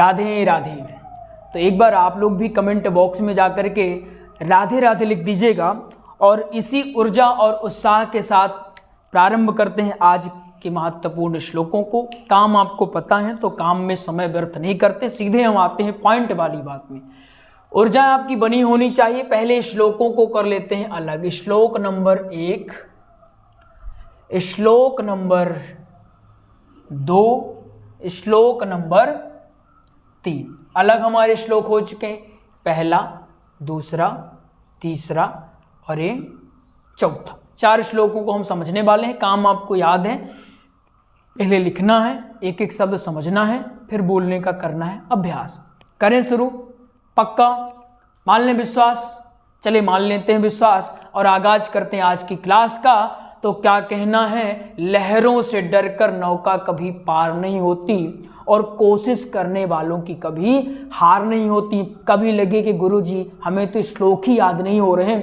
राधे राधे। तो एक बार आप लोग भी कमेंट बॉक्स में जाकर के राधे राधे लिख दीजिएगा। और इसी ऊर्जा और उत्साह के साथ प्रारंभ करते हैं आज के महत्वपूर्ण श्लोकों को। काम आपको पता है तो काम में समय व्यर्थ नहीं करते, सीधे हम आते हैं पॉइंट वाली बात में। ऊर्जा आपकी बनी होनी चाहिए। पहले श्लोकों को कर लेते हैं अलग। श्लोक नंबर 1, श्लोक नंबर 2, श्लोक नंबर 3 अलग हमारे श्लोक हो चुके हैं। पहला, दूसरा, तीसरा और ये चौथा। 4 श्लोकों को हम समझने वाले हैं। काम आपको याद है, पहले लिखना है, एक एक शब्द समझना है, फिर बोलने का करना है अभ्यास। करें शुरू? पक्का? मान लें विश्वास? चलिए मान लेते हैं विश्वास और आगाज करते हैं आज की क्लास का। तो क्या कहना है? लहरों से डरकर नौका कभी पार नहीं होती और कोशिश करने वालों की कभी हार नहीं होती। कभी लगे कि गुरुजी हमें तो श्लोक ही याद नहीं हो रहे,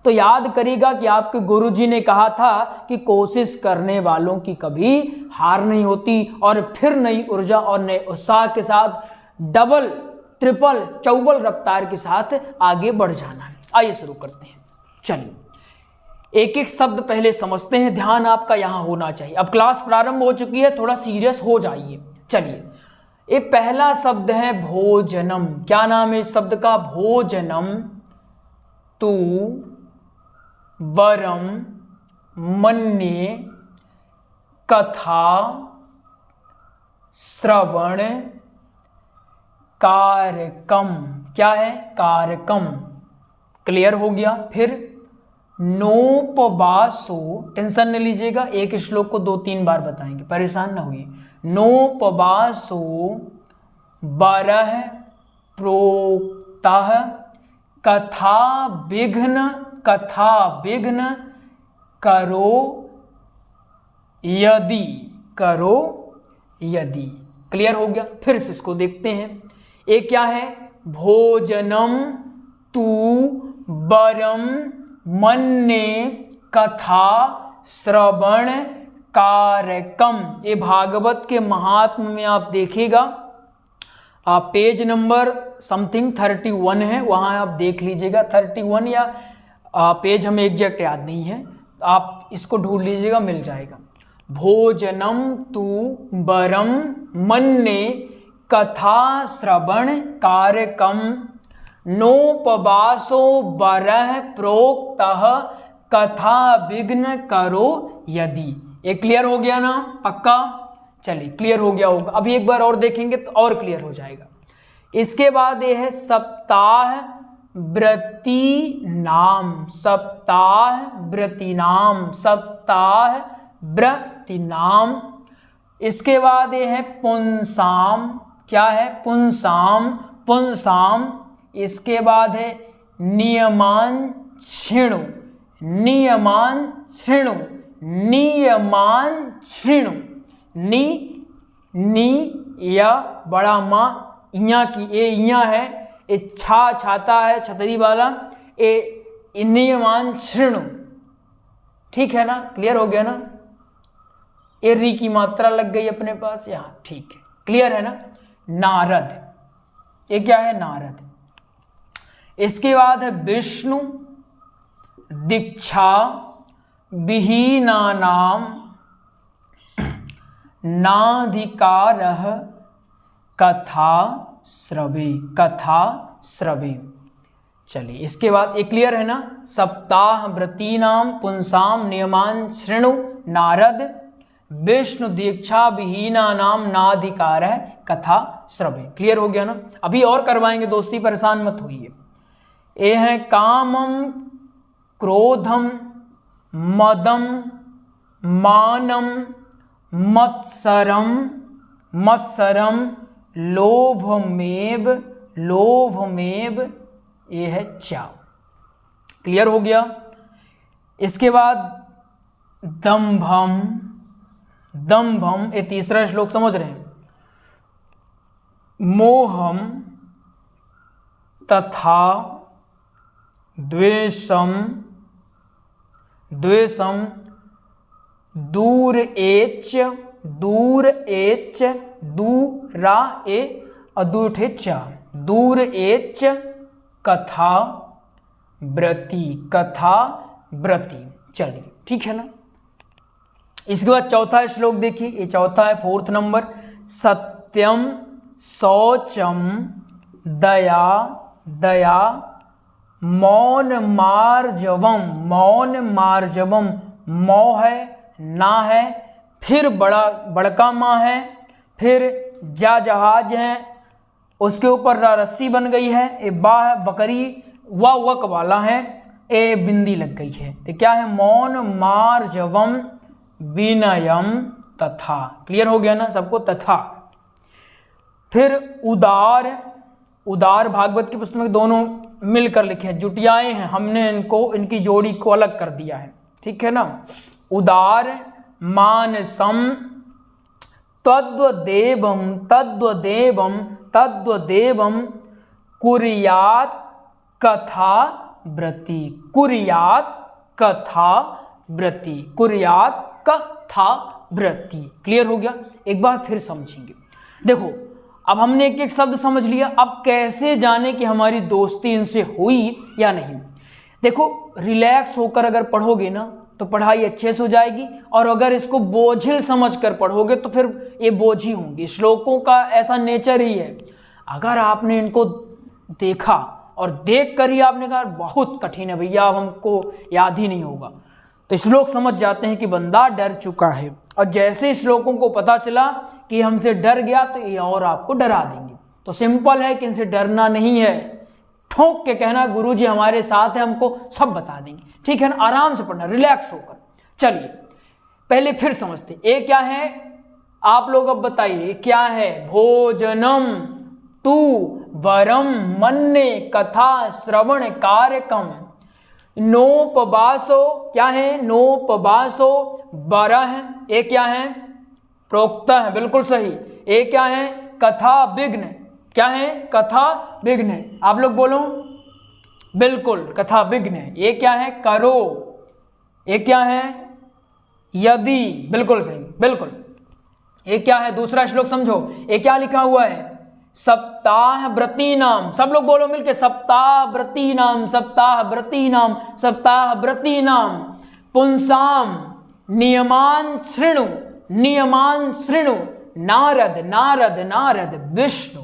तो याद करिएगा कि आपके गुरुजी ने कहा था कि कोशिश करने वालों की कभी हार नहीं होती। और फिर नई ऊर्जा और नए उत्साह के साथ डबल, ट्रिपल, चौबल रफ्तार के साथ आगे बढ़ जाना है। आइए शुरू करते हैं। चलिए एक एक शब्द पहले समझते हैं। ध्यान आपका यहां होना चाहिए। अब क्लास प्रारंभ हो चुकी है, थोड़ा सीरियस हो जाइए। चलिए, ये पहला शब्द है भोजनम। क्या नाम है इस शब्द का? भोजनम। तू वरम मन्ये कथा श्रवण कारकम। क्या है? कारकम। क्लियर हो गया? फिर नोपवासो, टेंशन न लीजिएगा, एक श्लोक को 2-3 बार बताएंगे, परेशान ना होइए। नोपवासो बरह प्रोक्तः कथा विघ्न करो यदि। क्लियर हो गया? फिर से इसको देखते हैं। एक क्या है? भोजनम तू बरम मन्ये कथा श्रवण कारकम। ये भागवत के महात्म में आप देखिएगा, आप पेज नंबर समथिंग 31 है, वहां आप देख लीजिएगा। 31 या पेज हमें एग्जैक्ट याद नहीं है, आप इसको ढूंढ लीजिएगा, मिल जाएगा। भोजनम तू बरम मन्ये कथा श्रवण कारकम नोपवासो बरह प्रोक्तः कथा विघ्न करो यदि। ये क्लियर हो गया ना? पक्का? चलिए क्लियर हो गया होगा। अभी एक बार और देखेंगे तो और क्लियर हो जाएगा। इसके बाद ये है सप्ताह व्रती नाम। सप्ताह व्रती नाम, सप्ताह व्रती नाम। इसके बाद ये है पुंसाम। क्या है? पुंसाम, पुंसाम। इसके बाद है नियमान क्षिणु। नियमान क्षिणु, नियमान क्षिणु। नी या बड़ा माँ इया की, ए इया है, ए छाता है छतरी वाला, ए नियमान क्षिणु। ठीक है ना? क्लियर हो गया ना? ए री की मात्रा लग गई अपने पास यहाँ। ठीक है, क्लियर है ना? नारद। ये क्या है? नारद। इसके बाद है विष्णु दीक्षा विहीनानाम नाधिकारः कथा श्रवे। कथा श्रवे। चलिए इसके बाद एक क्लियर है ना? सप्ताह व्रतीनाम पुंसाम नियमान शृणु नारद विष्णु दीक्षा विहीनानाम नाधिकारः कथा श्रवे। क्लियर हो गया ना? अभी और करवाएंगे दोस्ती, परेशान मत होइए। ये है कामम क्रोधम मदम मानम मत्सरम लोभमेव ये है चाव। क्लियर हो गया? इसके बाद दंभम, ये तीसरा श्लोक समझ रहे हैं। मोहम तथा द्वेषम दूरा और दूर उठे चा, दूर एच कथा व्रती, कथा व्रती। चलिए ठीक है ना। इसके बाद चौथा श्लोक देखिए, ये चौथा है 4th नंबर। सत्यम शौचम दया दया मौन मार्जवम, मौन मार्जवम, मौ है ना है, फिर बड़का माँ है, फिर जा जहाज है, उसके ऊपर रस्सी बन गई है, ए बा है बकरी, वा वक वाला है, ए बिंदी लग गई है। तो क्या है? मौन मार्जवम विनयम तथा। क्लियर हो गया ना सबको? तथा। फिर उदार, उदार भागवत की पुस्तक में दोनों मिलकर लिखे हैं, जुटियाए हैं, हमने इनको, इनकी जोड़ी को अलग कर दिया है। ठीक है ना। उदार मानसम तद्वदेवम तद्वदेवम तद्वदेवम कुर्यात कथा व्रती, कुर्यात कथा व्रती, कुर्यात कथा व्रती। क्लियर हो गया? एक बार फिर समझेंगे। देखो अब हमने एक एक शब्द समझ लिया, अब कैसे जाने कि हमारी दोस्ती इनसे हुई या नहीं। देखो रिलैक्स होकर अगर पढ़ोगे ना तो पढ़ाई अच्छे से हो जाएगी, और अगर इसको बोझिल समझकर पढ़ोगे तो फिर ये बोझ ही होंगी। श्लोकों का ऐसा नेचर ही है, अगर आपने इनको देखा और देख कर ही आपने कहा बहुत कठिन है भैया, अब हमको याद ही नहीं होगा, तो श्लोक समझ जाते हैं कि बंदा डर चुका है। और जैसे श्लोकों को पता चला कि हमसे डर गया तो ये और आपको डरा देंगे। तो सिंपल है कि इनसे डरना नहीं है, ठोक के कहना गुरुजी हमारे साथ है, हमको सब बता देंगे। ठीक है ना। आराम से पढ़ना, रिलैक्स होकर। चलिए पहले फिर समझते, ये क्या है आप लोग अब बताइए क्या है? भोजनम तू वरम मन्ने कथा श्रवण कार्यकम नोपवासो, क्या है? नोपवासो बरह, ये क्या है? प्रोक्त है, बिल्कुल सही। ये क्या है? कथा विघ्न, क्या है? कथा विघ्न। आप लोग बोलो बिल्कुल, कथा विघ्न। ये क्या है? करो। ये क्या है? यदि, बिल्कुल सही, बिल्कुल। ये क्या है? दूसरा श्लोक समझो, ये क्या लिखा हुआ है? सप्ताह व्रती नाम, सब लोग बोलो मिलके, सप्ताह व्रती नाम, सप्ताह व्रती नाम, सप्ताह व्रती नाम पुंसाम नियमान शृणु, नियमान शृणु नारद नारद नारद विष्णु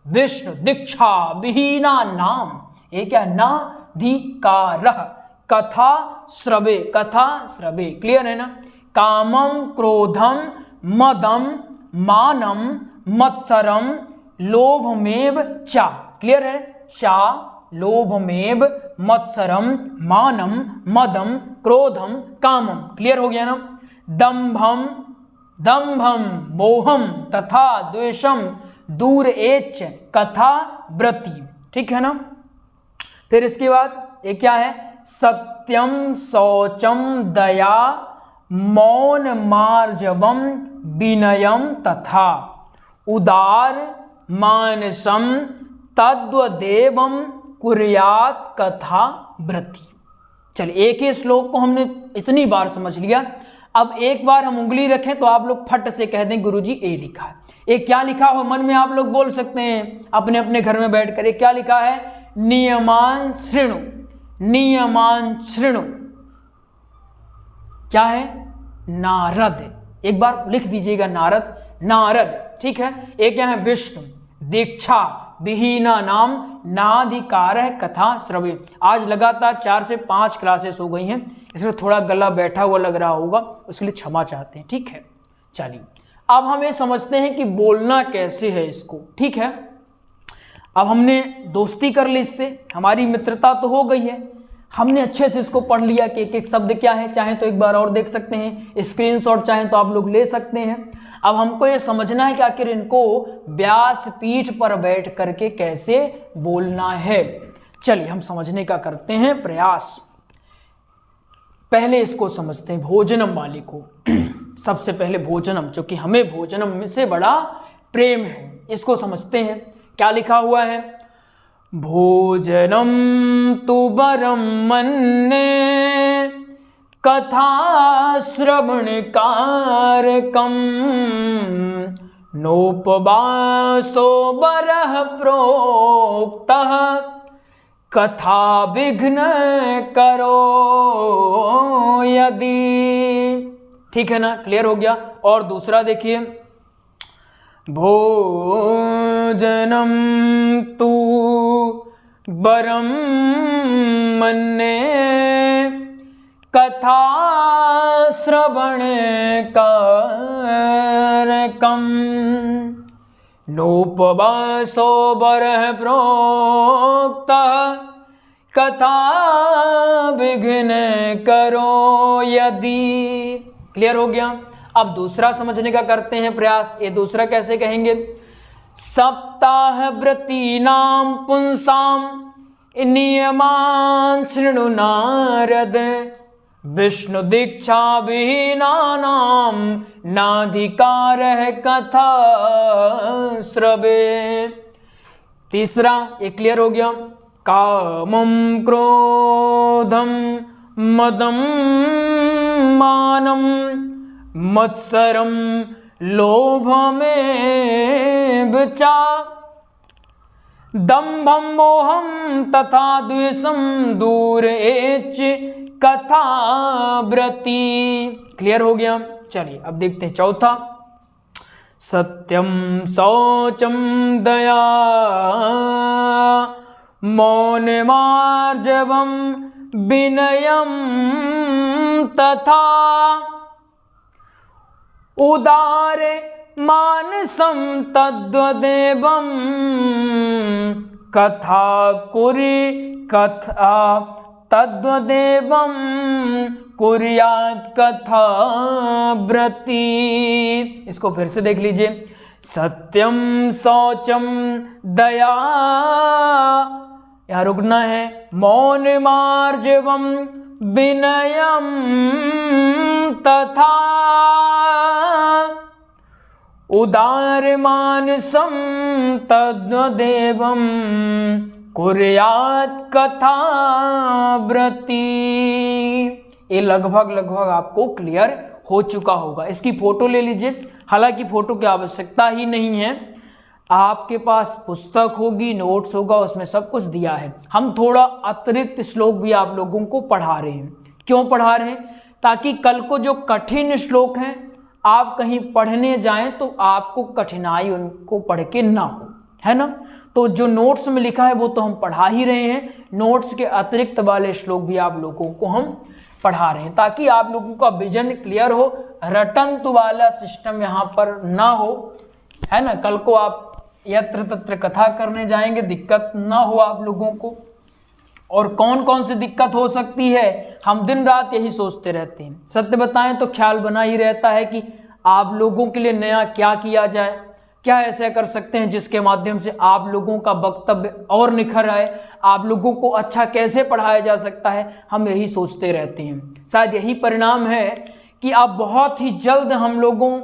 विष्णु दीक्षा विहीना नाम। ये क्या? नाधिकारः कथा श्रवे, कथा श्रवे। क्लियर है ना। कामम क्रोधम मदम मानम मत्सरम लोभमेव चा। क्लियर है? चा लोभमेव मत्सरम मानम मदम क्रोधम कामम। क्लियर हो गया ना। दंभम दंभम मोहम तथा द्वेषम दूर एच कथा व्रती। ठीक है ना। फिर इसके बाद ये क्या है? सत्यम शौचम दया मौन मार्जवम विनयम तथा उदार मानसम तद्वदेवम कुर्यात कथा व्रती। चलिए एक ही श्लोक को हमने इतनी बार समझ लिया। अब एक बार हम उंगली रखें तो आप लोग फट से कह दें गुरुजी ए लिखा है। ये क्या लिखा हो मन में आप लोग बोल सकते हैं अपने अपने घर में बैठकर। ये क्या लिखा है? नियमान शृणु, नियमान शृणु। क्या है? नारद। एक बार लिख दीजिएगा नारद, नारद। ठीक है। एक क्या है? विष्णु दीक्षा विहीना नाम नाधिकार है कथा श्रवे। आज लगातार 4 से 5 क्लासेस हो गई हैं, इसलिए थोड़ा गला बैठा हुआ लग रहा होगा, उसके लिए क्षमा चाहते हैं। ठीक है। चलिए अब हम ये समझते हैं कि बोलना कैसे है इसको। ठीक है। अब हमने दोस्ती कर ली इससे, हमारी मित्रता तो हो गई है, हमने अच्छे से इसको पढ़ लिया कि एक एक शब्द क्या है। चाहे तो एक बार और देख सकते हैं, स्क्रीनशॉट चाहे तो आप लोग ले सकते हैं। अब हमको ये समझना है कि आखिर इनको व्यास पीठ पर बैठ करके कैसे बोलना है। चलिए हम समझने का करते हैं प्रयास। पहले इसको समझते हैं भोजनम वाले को। सबसे पहले भोजनम, जो कि हमें भोजनम से बड़ा प्रेम है, इसको समझते हैं। क्या लिखा हुआ है? भोजनम तु वरम मन्ये कथा श्रवण कारकम नोपवासो बरः प्रोक्तः कथा विघ्न करो यदि। ठीक है ना, क्लियर हो गया। और दूसरा देखिए, भोजनम तू बरम मन्ये कथा श्रवण कारकम नोपवासो बरः प्रोक्तः कथा विघ्न करो यदि। क्लियर हो गया। अब दूसरा समझने का करते हैं प्रयास। ये दूसरा कैसे कहेंगे, सप्ताह व्रतीनां पुंसां नियमान् शृणु नारद विष्णु दीक्षा विहीनानां नाधिकारः कथा श्रवे। तीसरा ये क्लियर हो गया, कामं क्रोधं मदं मानं मत्सरं लोभमेव च दम्भं मोहं तथा द्वेषं दूरेच कथा व्रती। क्लियर हो गया। चलिए अब देखते हैं चौथा, सत्यम शौचम दया मौन मार्जवम विनयम तथा उदार मानसम तद्वदेवम कथा कुरि कथा तद्वदेवम कुर्यात् कथा व्रती। इसको फिर से देख लीजिए, सत्यम शौचम दया, यहाँ रुकना है, मौन मार्जवम विनयम तथा उदार मानसम तद्वदेवम कुर्यात् कथा व्रती। ये लगभग आपको क्लियर हो चुका होगा। इसकी फोटो ले लीजिए, हालांकि फोटो की आवश्यकता ही नहीं है, आपके पास पुस्तक होगी, नोट्स होगा, उसमें सब कुछ दिया है। हम थोड़ा अतिरिक्त श्लोक भी आप लोगों को पढ़ा रहे हैं। क्यों पढ़ा रहे हैं? ताकि कल को जो कठिन श्लोक हैं आप कहीं पढ़ने जाएं तो आपको कठिनाई उनको पढ़ के ना हो, है ना। तो जो नोट्स में लिखा है वो तो हम पढ़ा ही रहे हैं, नोट्स के अतिरिक्त वाले श्लोक भी आप लोगों को हम पढ़ा रहे हैं ताकि आप लोगों का विजन क्लियर हो, रटंतु वाला सिस्टम यहाँ पर ना हो, है ना। कल को आप यत्र तत्र कथा करने जाएंगे, दिक्कत ना हो आप लोगों को। और कौन कौन सी दिक्कत हो सकती है, हम दिन रात यही सोचते रहते हैं। सत्य बताएं तो ख्याल बना ही रहता है कि आप लोगों के लिए नया क्या किया जाए, क्या ऐसा कर सकते हैं जिसके माध्यम से आप लोगों का वक्तव्य और निखर आए, आप लोगों को अच्छा कैसे पढ़ाया जा सकता है, हम यही सोचते रहते हैं। शायद यही परिणाम है कि अब बहुत ही जल्द हम लोगों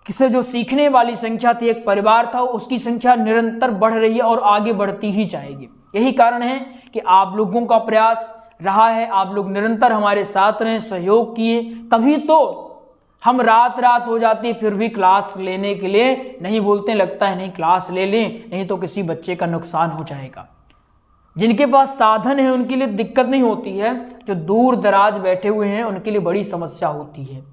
से जो सीखने वाली संख्या थी, एक परिवार था, उसकी संख्या निरंतर बढ़ रही है और आगे बढ़ती ही जाएगी। यही कारण है कि आप लोगों का प्रयास रहा है, आप लोग निरंतर हमारे साथ रहे, सहयोग किए, तभी तो हम रात हो जाती है फिर भी क्लास लेने के लिए नहीं बोलते, लगता है नहीं क्लास ले लें, नहीं तो किसी बच्चे का नुकसान हो जाएगा। जिनके पास साधन है उनके लिए दिक्कत नहीं होती है, जो दूर दराज बैठे हुए हैं उनके लिए बड़ी समस्या होती है।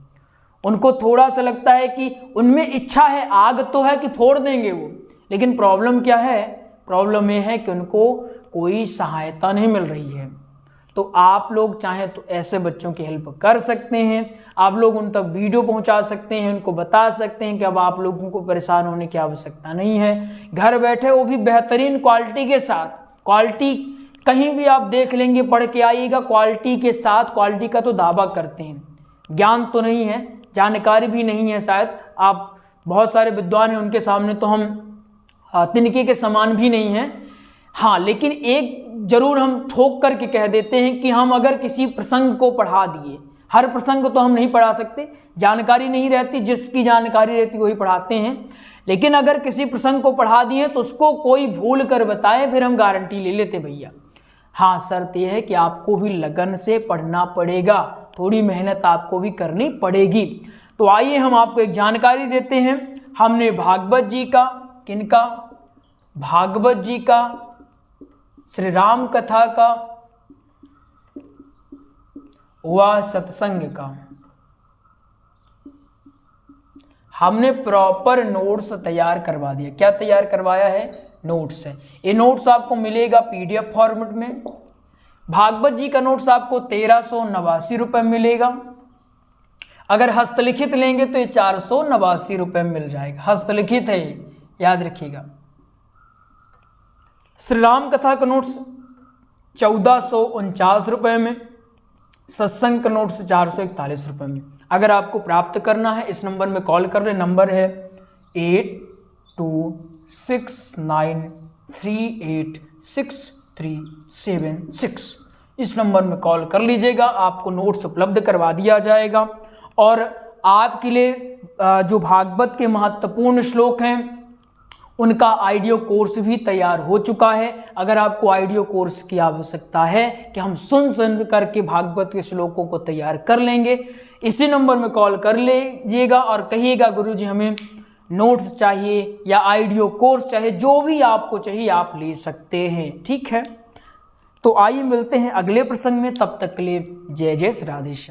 उनको थोड़ा सा लगता है कि उनमें इच्छा है, आग तो है कि फोड़ देंगे वो, लेकिन प्रॉब्लम क्या है, प्रॉब्लम ये है कि उनको कोई सहायता नहीं मिल रही है। तो आप लोग चाहें तो ऐसे बच्चों की हेल्प कर सकते हैं, आप लोग उन तक वीडियो पहुंचा सकते हैं, उनको बता सकते हैं कि अब आप लोगों को परेशान होने की आवश्यकता नहीं है। घर बैठे वो भी बेहतरीन क्वालिटी के साथ, क्वालिटी कहीं भी आप देख लेंगे, पढ़ के आइएगा, क्वालिटी के साथ, क्वालिटी का तो दावा करते हैं, ज्ञान तो नहीं है, जानकारी भी नहीं है, शायद आप बहुत सारे विद्वान हैं उनके सामने तो हम तिनके के समान भी नहीं हैं। हाँ, लेकिन एक जरूर हम ठोक करके कह देते हैं कि हम अगर किसी प्रसंग को पढ़ा दिए, हर प्रसंग तो हम नहीं पढ़ा सकते, जानकारी नहीं रहती, जिसकी जानकारी रहती वही पढ़ाते हैं, लेकिन अगर किसी प्रसंग को पढ़ा दिए तो उसको कोई भूल कर बताए, फिर हम गारंटी ले लेते भैया। हाँ, शर्त यह है कि आपको भी लगन से पढ़ना पड़ेगा, थोड़ी मेहनत आपको भी करनी पड़ेगी। तो आइए हम आपको एक जानकारी देते हैं, हमने भागवत जी का, किनका, भागवत जी का, श्री राम कथा का व सत्संग का हमने प्रॉपर नोट्स तैयार करवा दिया। क्या तैयार करवाया है? नोट्स है। ये नोट्स आपको मिलेगा पीडीएफ फॉर्मेट में। भागवत जी का नोट्स आपको 1389 रुपये मिलेगा। अगर हस्तलिखित लेंगे तो ये 489 रुपये मिल जाएगा। हस्तलिखित है, याद रखिएगा। श्री राम कथा का नोट्स 1449 रुपये में, सत्संग का नोट्स 441 रुपये में। अगर आपको प्राप्त करना है इस नंबर में कॉल कर ले। नंबर है 8269386376। इस नंबर में कॉल कर लीजिएगा, आपको नोट्स उपलब्ध करवा दिया जाएगा। और आपके लिए जो भागवत के महत्वपूर्ण श्लोक हैं उनका ऑडियो कोर्स भी तैयार हो चुका है। अगर आपको ऑडियो कोर्स की आवश्यकता है कि हम सुन करके भागवत के श्लोकों को तैयार कर लेंगे, इसी नंबर में कॉल कर लीजिएगा और कहिएगा गुरुजी हमें नोट्स चाहिए या ऑडियो कोर्स चाहिए, जो भी आपको चाहिए आप ले सकते हैं। ठीक है, तो आइए मिलते हैं अगले प्रसंग में। तब तक के लिए जय जय श्री राधेश्याम।